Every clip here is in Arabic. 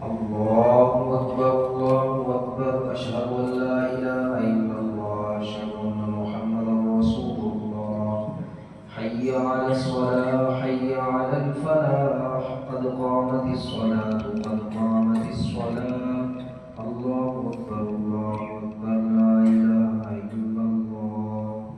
الله أكبر الله أكبر أشهد أن لا إله إلا الله أشهد أن محمدا رسول الله حي على الصلاة حي على الفلاح قد قامت الصلاة قد قامت الصلاة الله أكبر لا إله إلا الله.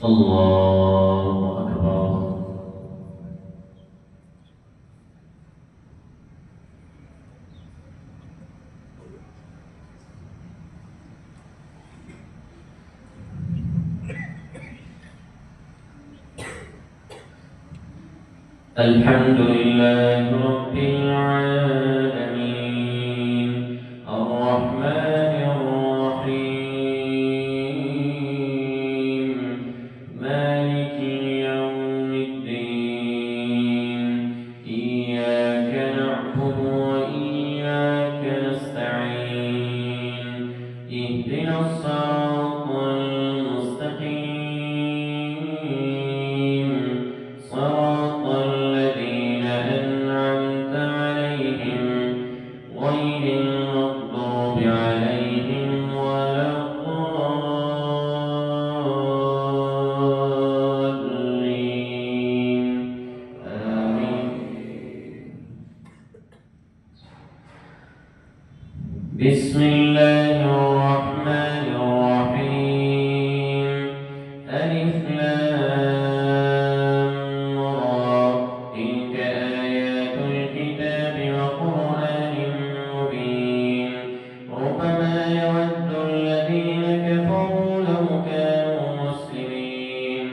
الله أكبر. الحمد لله رب العالمين الرحمن الرحيم مالك يوم الدين إياك نعبد وإياك نستعين اهدنا الصراط المستقيم صراط الذين أنعمت عليهم غير المغضوب عليهم ولا الضالين آمين. بسم الله الرحمن الرحيم ألف لام را تلك آيات الكتاب وقرآن مبين ربما يود الذين كفروا لو كانوا مسلمين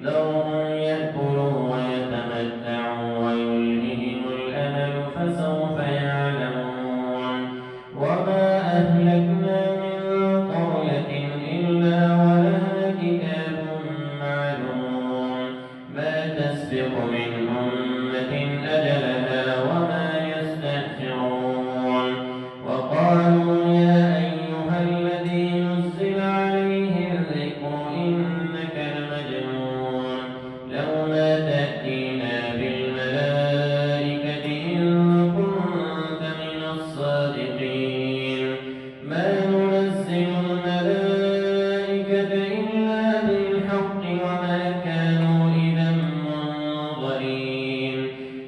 ذرهم يأكلوا ويتمتعوا ويلههم الأمل فسوف يعلمون وما أهلكنا من قرية إلا ولها كتاب معلوم ما تسبق من أمة أجلها وما يستأخرون وقالوا يا أيها الذي نزل عليه الذكر إنك لمجنون لو ما تأتينا بالملائكة إن كنت من الصادقين ما ننزل الملائكة إلا بالحق وما كانوا إذا منظرين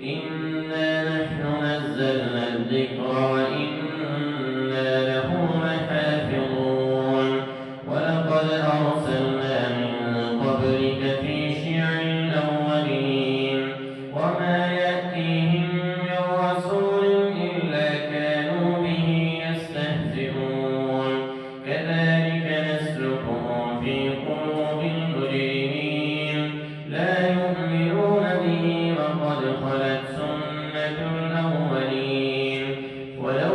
إنا نحن نزلنا الذكر وإنا له لحافظون ولقد أرسلنا من قبلك في شيع الأولين وما يأتيهم من رسول إلا كانوا به يستهزئون كذلك نسلكه في قلوب المجرمين لا يؤمنون به وقد خلت سنة الأولين ولو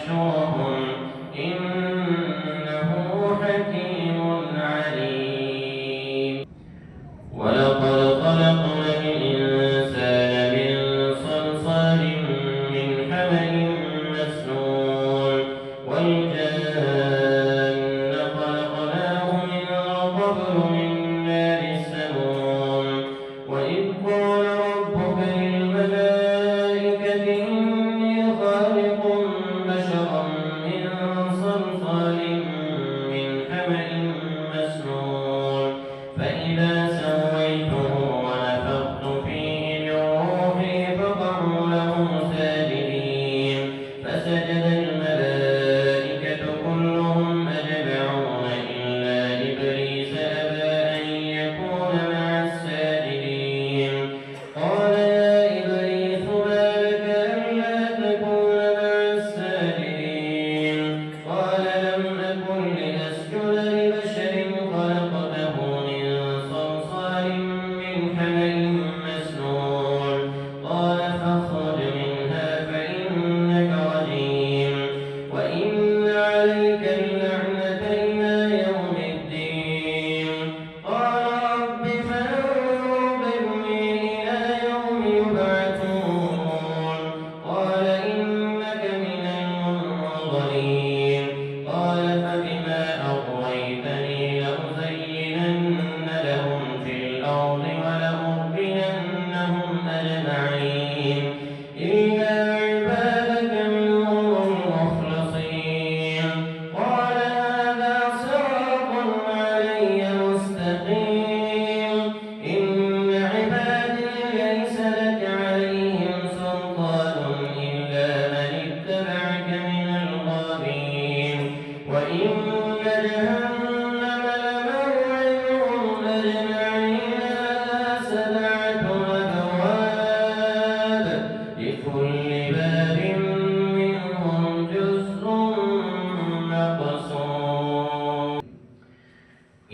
واحشرهم إنه حكيم عليم. ولقد خلقنا الإنسان من صلصال من حمأ مسنون والجان خلقناه من قبل من نار السموم وإذ قال ربك للملائكة إني خالق بشرا من صلصال من حمأ مسنون فإذا سويته ونفخت فيه من روحي فقعوا له ساجدين فسجد الملائكة كلهم أجمعون إلا إبليس أبى أن يكون مع الساجدين قال يا إبليس ما لك ألا تكون مع الساجدين قال لم أكن لأسجد لبشر خلقته من صلصال من حمأ مسنون قال فاخرج منها فإنك رجيم وإن عليك اللعنة إلى يوم الدين قال رب فانظرني إلى يوم يبعثون قال إنك من المنظرين قال فبما أغويتني لأزينن لهم في الأرض ولأغوينهم أجمعين إلا عبادك منهم المخلصين قال هذا صراط علي مستقيم إن عبادي ليس لك عليهم سلطان إلا من اتبعك من الغاوين وإن جهنم لموعدهم أجمعين لها 7 أبواب لكل باب منهم جزء مقسوم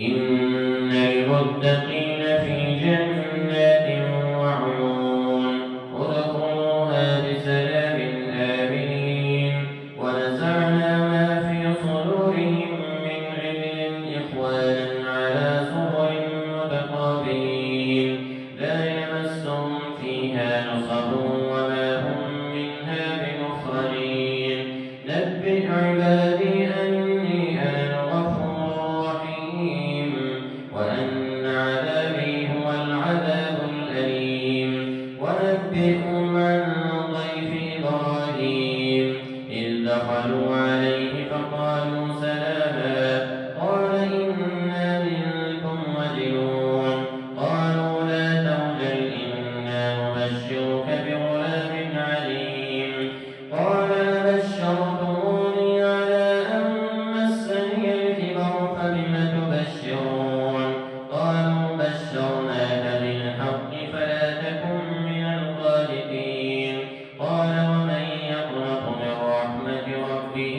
إن المتقين في جنات وعيون ادخلوها بسلام آمنين ونزعنا ما في صدورهم من غل إخوانا على سرر متقابلين لا يمسهم فيها نصب وما هم منها بمخرجين نبئ عبادي أني أنا الغفور الرحيم وأن عذابي هو العذاب الأليم ونبئهم عن ضيف إبراهيم إذ دخلوا عليه فقالوا سلاما قال إنا منكم وجلون قالوا لا توجل إنا نبشرك بغلام عليم قال بشرتموني على أن مسني الكبر فبم تبشرون قالوا بشرناك بالحق فلا تكن من القانتين قال ومن يقنط من رحمة ربه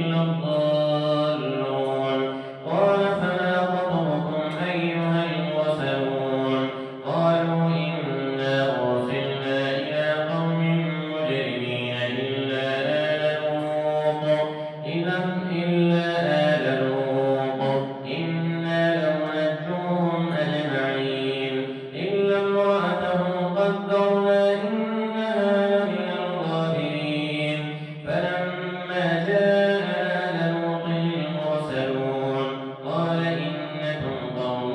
إلا الضالون قال فما خطبكم أيها المرسلون قالوا إنا أرسلنا إلى قوم مجرمين إلا آل لوط إنا لمنجوهم أجمعين إلا امرأته قدرنا إنها لمن الغابرين فلما جاء آل لوط المرسلون قال إنكم قوم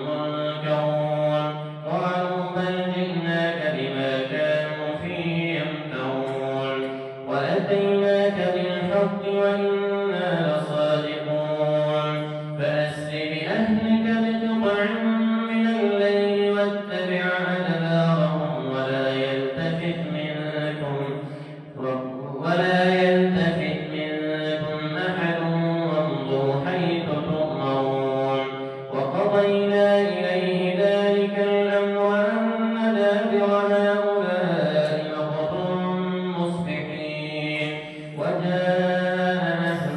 منكرون قالوا بل جئناك بما كانوا فيه يمترون وأتيناك بالحق وإنا لصادقون فأسر بأهلك بقطع من الليل واتبع أدبارهم ولا يلتفت منكم أحد وامضوا حيث تؤمرون وقضينا إليه ذلك الأمر أن دابر هؤلاء مقطوع مصبحين وجاء أهل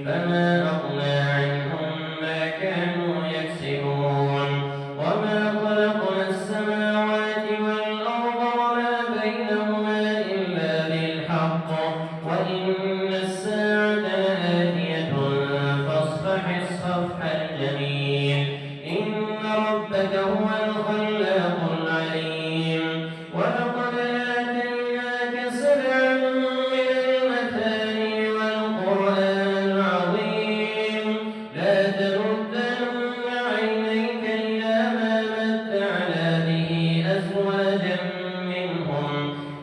فما أغنى عنهم ما كانوا يكسبون وما خلقنا السماوات والأرض وما بينهما إلا بالحق وإن الساعة لآتية فاصفح الصفح الجميل إن ربك هو الخلاق العليم ولقد آتيناك سبعا من المثاني والقرآن العظيم لا تمدن عينيك إلى ما متعنا به أزواجا منهم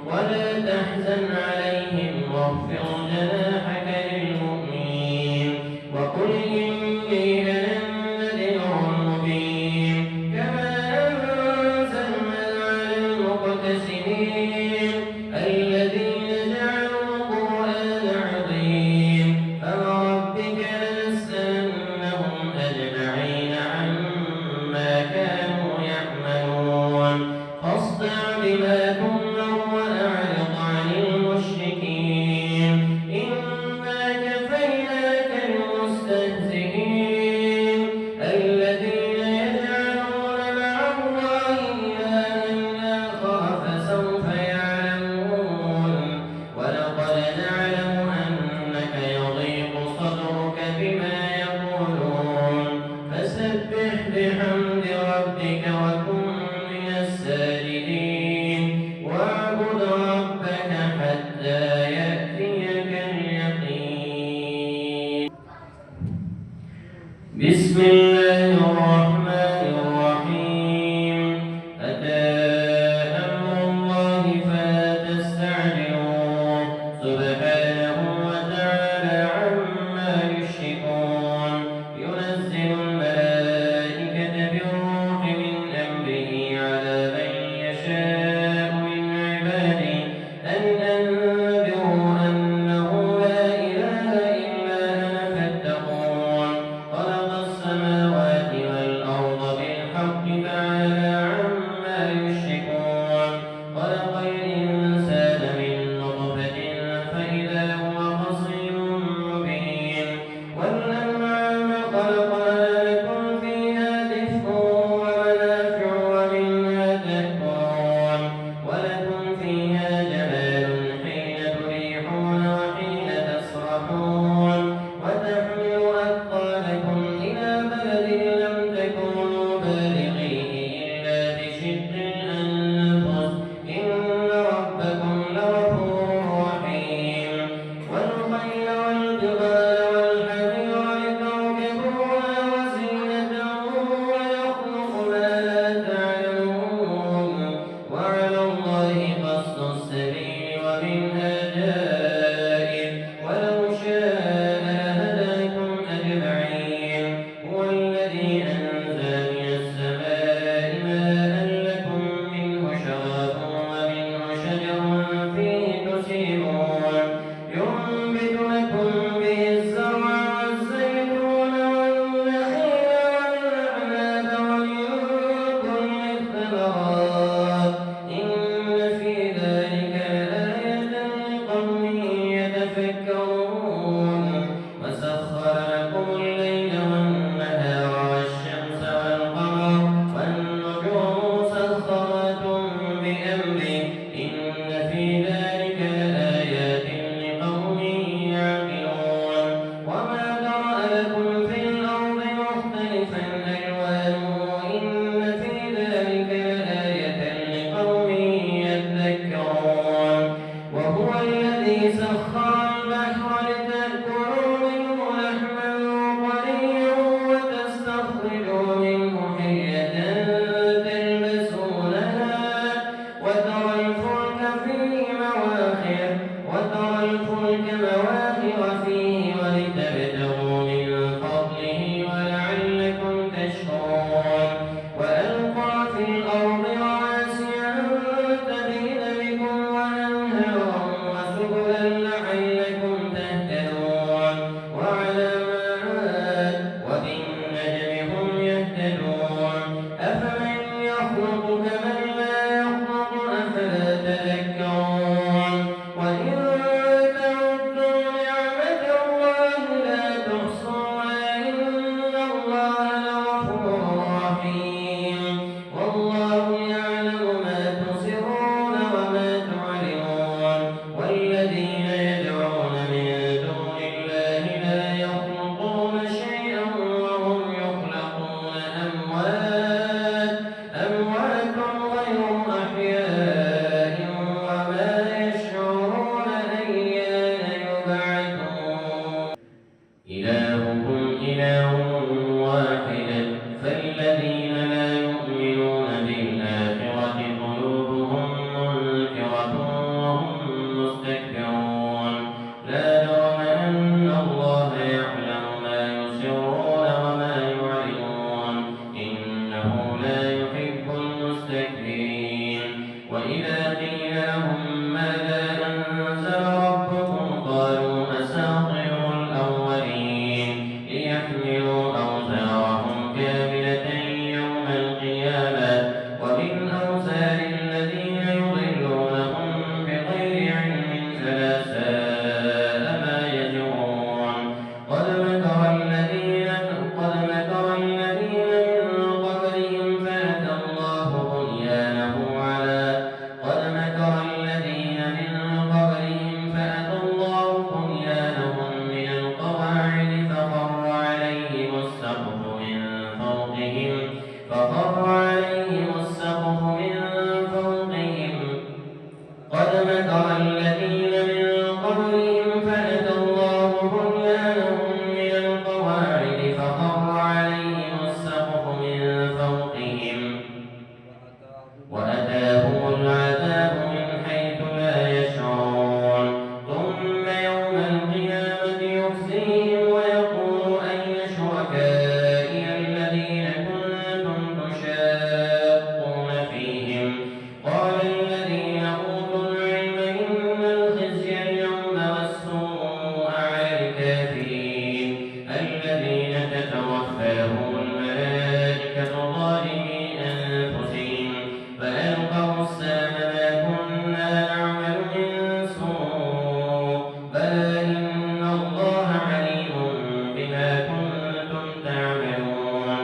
ولا تحزن عليهم واخفض جناحك للمؤمنين وقل إني أنا النذير المبين كما أنزلنا على المقتسمين الذين جعلوا القرآن عظيم فوربك لنسألنهم أجمعين عما كانوا يعملون فاصدع بما تؤمر وأعرض عن المشركين إنا كفيناك المستهزئين الذين يجعلون مع الله إلها آخر فسوف يعلمون ولقد نعلم أنك يضيق صدرك بما يقولون فسبح بحمد ربك وكن من الساجدين واعبد ربك حتى يأتيك اليقين بسم الله الرحمن الرحيم أتى أمر الله فلا تستعجلوه سبحانه وتعالى عما يشركون ينزل الملائكة بالروح من أمره على من يشاء من عباده أن أنذروا أنه لا إله إلا أنا فاتقون خلق السماوات إلهكم إله واحد فالذين لا يؤمنون بالآخرة قلوبهم منكرة وهم مستكبرون لا جرم أن الله يعلم ما يسرون وما يعلنون إنه لا يحب المستكبرين وإذا قيل لهم ماذا أنزل ربكم قالوا أساطير الأولين ليحملوا أوزارهم كاملة يوم القيامة ومن أوزار الذين يضلونهم بغير علم ألا ساء ما يزرون قد مكر الذين من قبلهم فأتى الله بنيانهم على من القواعد فخر عليهم السقف من فوقهم قد مكر الذين من قبلهم فأتى الله بنيانهم من القواعد فخر عليهم السقف من فوقهم وأتاهم العذاب من حيث لا يشعرون ثم يوم القيامة يخزيهم ويقول أين شركائي الذين كنتم تشاقون فيهم قال الذين أوتوا العلم إن الخزي اليوم والسوء على الكافرين الذين تتوفاهم الملائكة ظالمي أنفسهم فألقوا السلم ما كنا نعمل من سوء بلى إن الله عليم بما كنتم تعملون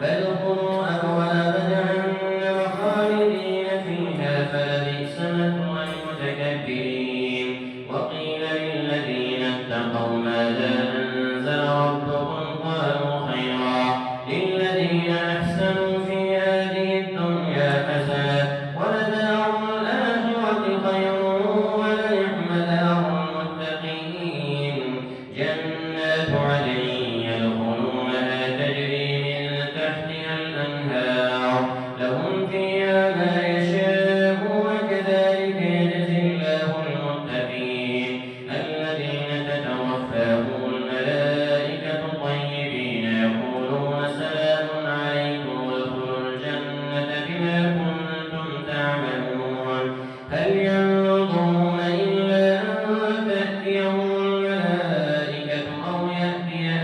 فادخلوا أبواب جهنم خالدين فيها فلبئس مثوى المتكبرين وقيل للذين اتقوا ماذا أنزل ربكم قالوا خيرا للذين أحسنوا في هذه الدنيا حسنة ولدار الآخرة خير ولنعم دار المتقين جنات عدن يدخلونها تجري من تحتها الأنهار لهم فيها ما يشاءون كذلك يجزي الله المتقين الذين تتوفاهم الملائكة طيبين يقولون سلام عليكم ادخلوا الجنة بما كنتم تعملون هل ينظرون إلا أن تأتيهم الملائكة أو يأتي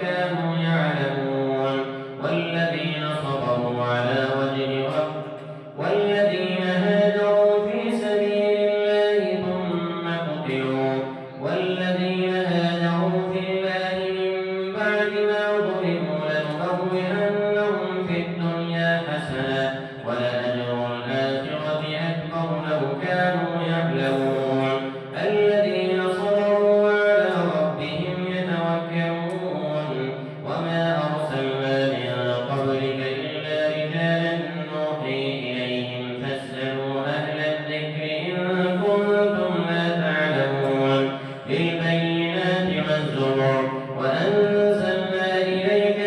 كانوا يعلمون والذين صبروا على وجه ربهم والذين هاجروا في سبيل الله ثم قتلوا والذين هاجروا في الله من بعد ما ظلموا لنبوئنهم في الدنيا حسنة ولأجر الآخرة أكبر لو كانوا يعلمون الذين صبروا وعلى ربهم يتوكلون وما أرسلنا من قبلك إلا رجالا نوحي إليهم فاسألوا أهل الذكر إن كنتم لا تعلمون بالبينات والزبر وأنزلنا إليك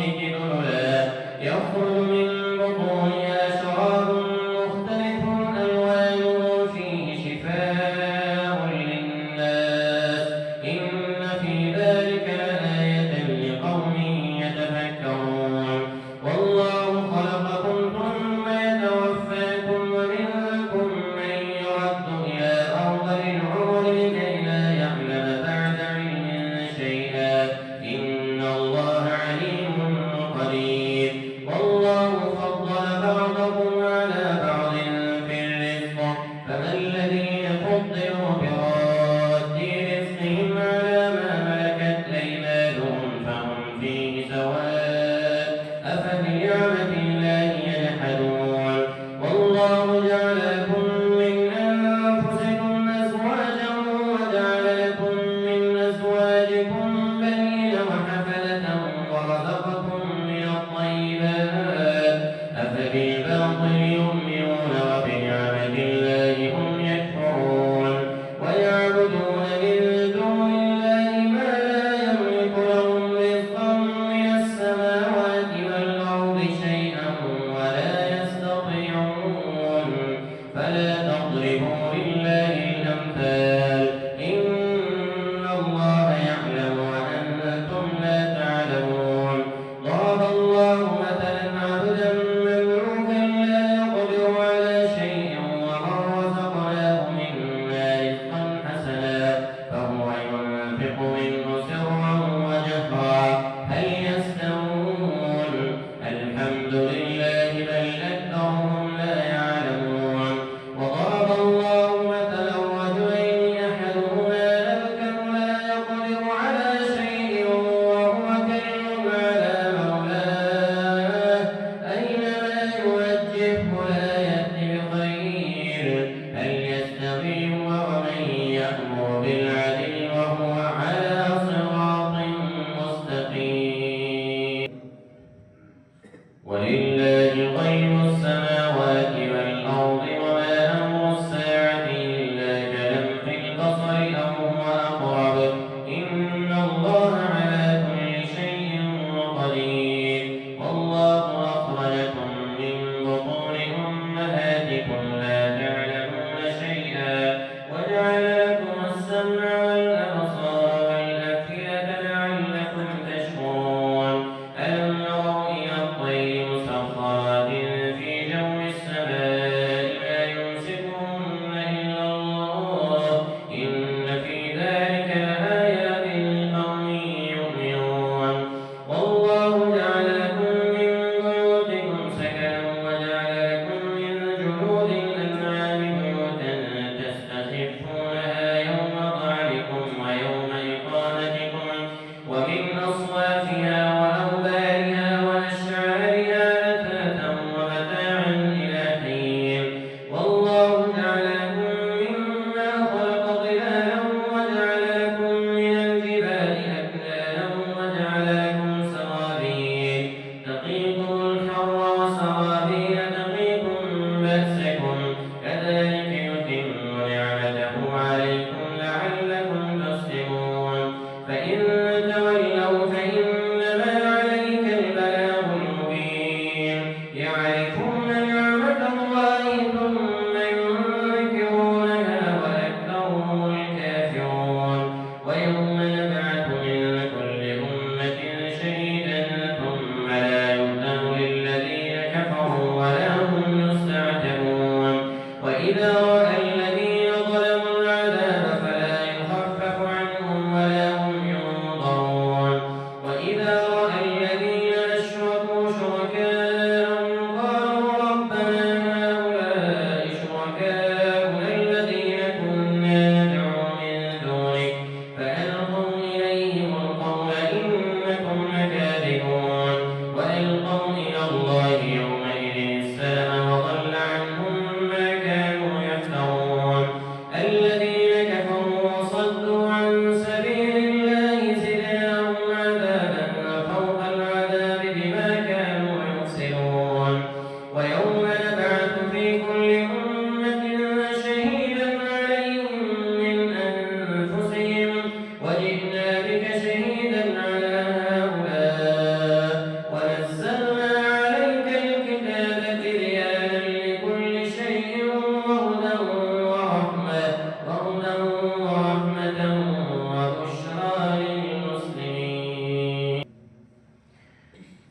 ربك ذللا يخرج من بطونها شراب مختلف ألوانه فيه شفاء للناس إن في ذلك لآية لقوم يتفكرون والله خلقكم ثم يتوفاكم ومنكم من يرد إلى أرض العمر لكي لا يعلم بعد علم شيئا إن الله عليم قدير والله فضل بعضكم على بعض في الرزق فما الذين فضلوا براد رزقهم على ما ملكت أيمانهم فهم فيه سواء أفبنعمة الله يجحدون والله جعل لكم من أنفسكم أزواجا وجعل لكم من أزواجكم بنين وحفدة ورزقكم من الطيبات أفبالباطل يؤمنون وبنعمة الله هم يكفرون ويعبدون من دون الله ما لا يملك لهم رزقا من السماوات والأرض شيئا ولا يستطيعون فلا تضربوا لله الأمثال إن الله يعلم وأنتم لا تعلمون ضرب الله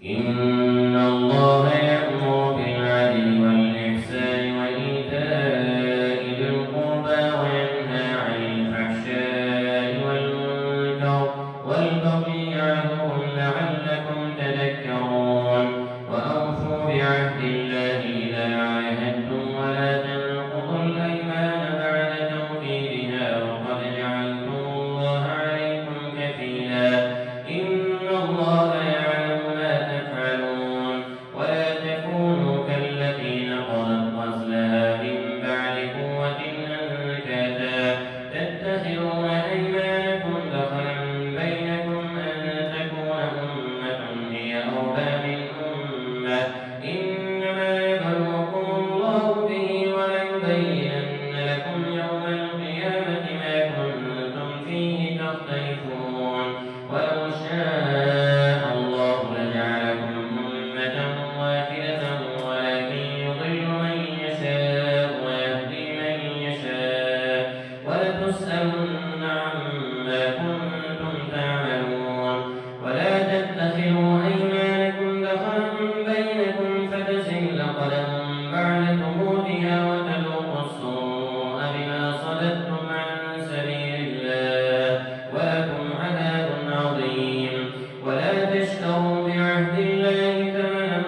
إن الله يأمر بالعدل والإحسان وإيتاء ذي القربى وينهى عن الفحشاء والمنكر والبغي يعظكم لعلكم تذكرون وأوفوا بعهد الله إذا عاهدتم ولا تنقضوا الأيمان بعد توكيدها وقد جعلتم الله عليكم كفيلا إن الله يعلم ما تفعلون ولا تكونوا كالتي نقضت غزلها من بعد قوة أنكاثا تتخذون أيمانكم دخلا بينكم أن تكون أمة هي أربى من أمة إنما يبلوكم الله به وليبينن لكم يوم القيامة ما كنتم فيه تختلفون ولو شاء الله لجعلكم أمة واحدة ولكن يضل من يشاء ويهدي من يشاء ولتسألن عما كنتم تعملون ولا تتخذوا أيمانكم دخلا بينكم فتزل قدم بعد ثبوتها وتذوقوا السوء بما صددتم عن سبيل الله ولكم عذاب عظيم ولا تشتروا بعهد الله ثمنا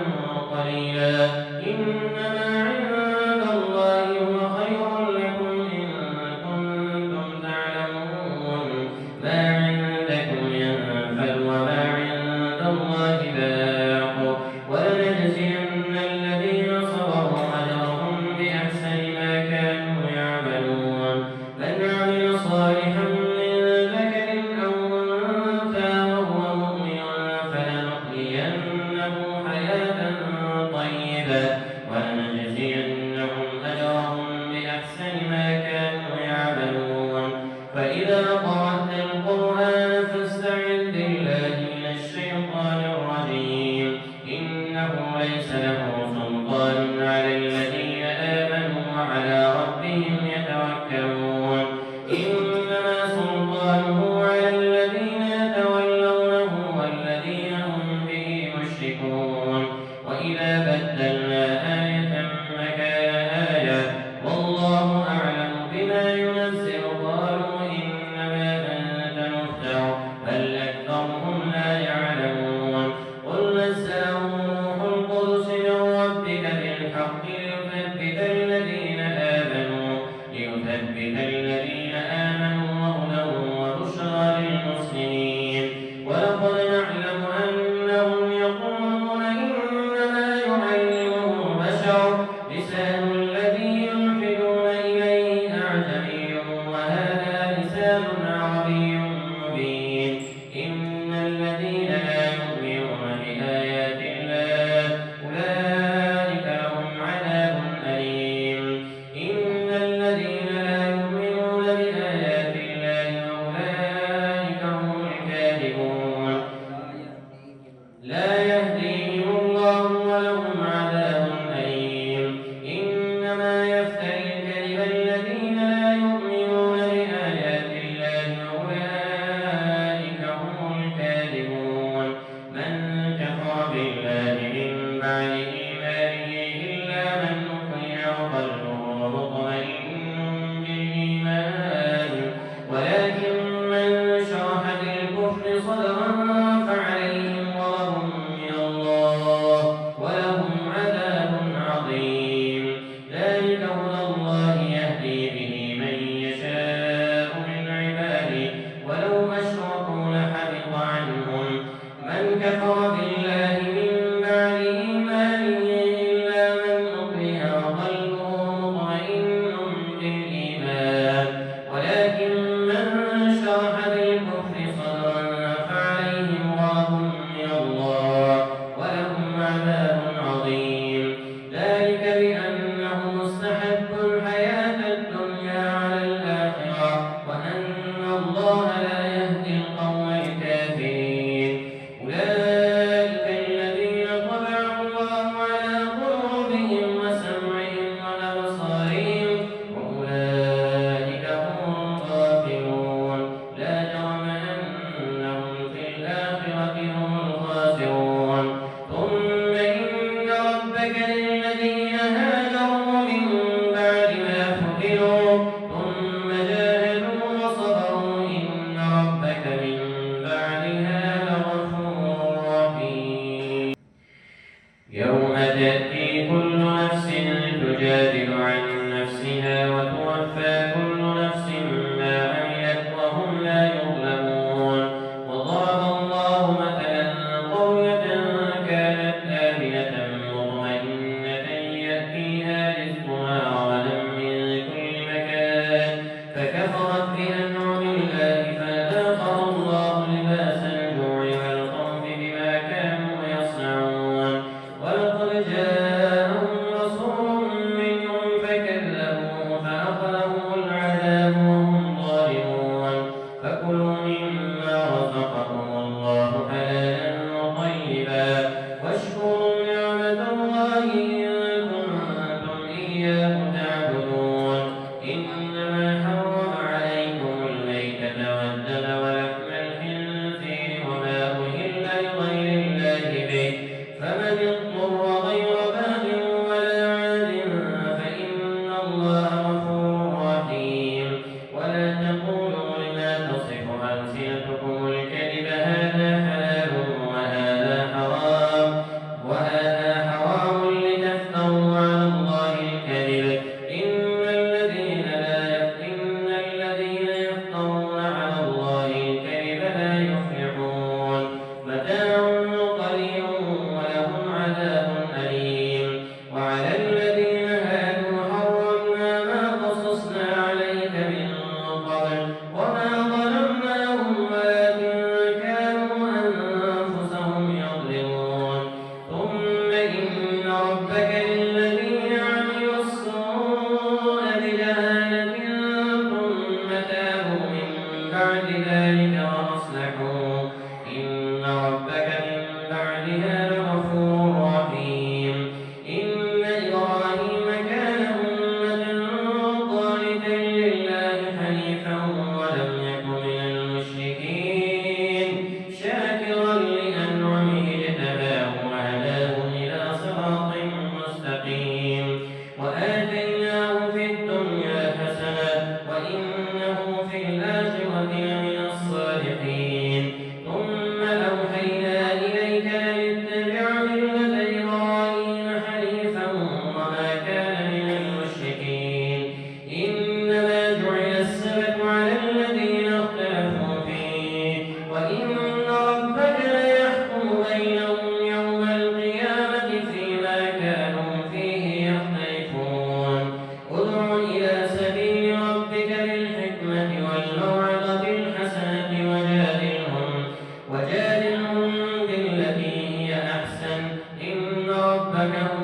قليلا إنما عند الله هو خير لكم إن كنتم تعلمون ما عندكم ينفد وما عند الله باق ولنجزين الذين صبروا أجرهم بأحسن ما كانوا يعملون من عمل صالحا من ذكر أو أنثى وهو مؤمن فلنحيينه حياة طيبة ولنجزينهم أجرهم بأحسن ما كانوا يعملون فإذا قرأت القرآن فاستعذ بالله من الشيطان الرجيم إنه ليس له سلطان على الذين آمنوا وعلى ربهم يتوكلون إنما سلطانه على الذين يتولونه والذين هم به مشركون وإذا بدلنا آية مكان آية والله أعلم بما ينزل قالوا إنما أنت مفتر بل أكثرهم لا يعلمون قل نزله روح القدس من ربك بالحق ليثبت الذين آمنوا وهدى وبشرى للمسلمين ولقد نعلم أنهم يقولون إنما يعلمه بشر لسان الذي يلحدون إليه أعجمي وهذا لسان عربي مبين إن الذين لا يؤمنون بآيات الله أولئك لهم عذاب أليم إن الذين لا يؤمنون بآيات الله أولئك هم الكاذبون لا يهديهم الله ولهم عذاب أليم إنما يفتري الكذب الذين لا يؤمنون بآيات الله أولئك هم الكاذبون من كفر بالله من بعد إيمانه إلا من أكره وقلبه مطمئن بالإيمان ولكن من شرح بالكفر صدرا فعليهم غضب من الله ولهم عذاب عظيم ذلك هدى الله يهدي به من يشاء من عباده ولو أشركوا لحبط عنهم من كفر بالله من بعد إيمانه يوم تأتي كل نفس تجادل عن نفسها وتوفى كل نفس ما عملت وهم لا يظلمون. وضرب الله مثلا قرية كانت آمنة مطمئنة يأتيها رزقها رغدا من كل مكان فكفرت بأنعم الله فأذاقها الله لباس الجوع والخوف بما كانوا يصنعون. ولقد جاءهم رسول منهم فكذبوه فأخذهم العذاب وهم ظالمون. فكلوا مما رزقكم الله حلالا طيبا واشكروا نعمة الله إن كنتم إياه تعبدون. إنما حرم عليكم الميتة والدم ولحم الخنزير وما أهل لغير الله به فمن اضطر غير باغ ولا عاد فإن الله غفور رحيم. ولا تقولوا لما تصف ألسنتكم الكذب هذا حلال وهذا حرام لتفتروا على الله الكذب. إن الذين يفترون على الله الكذب لا يفلحون. متاع قليل ولهم عذاب أليم. وعلى الذين هادوا حرمنا ما قصصنا عليك من قبل وما ظلمناهم ولكن كانوا أنفسهم يظلمون. ثم إن ربك للذين عملوا السوء بجهالة ثم تابوا من بعد ذلك وأصلحوا إن ربك من بعدها لغفور رحيم. إن إبراهيم كان أمة قانتا لله حنيفا ولم يك من المشركين شاكرا لأنعمه اجتباه وهداه إلى صراط مستقيم. وآتيناه في الدنيا حسنة وإنه في الآخرة لمن الصالحين. ثم أوحينا إليك أن اتبع ملة إبراهيم حنيفا وما كان من المشركين. إنما جعل السبت على الذين اختلفوا فيه وإن ربك ليحكم بينهم يوم القيامة فيما كانوا فيه يختلفون. ادع إلى سبيل ربك بالحكمة والموعظة الحسنة وجادلهم بالتي هي أحسن إن ربك هو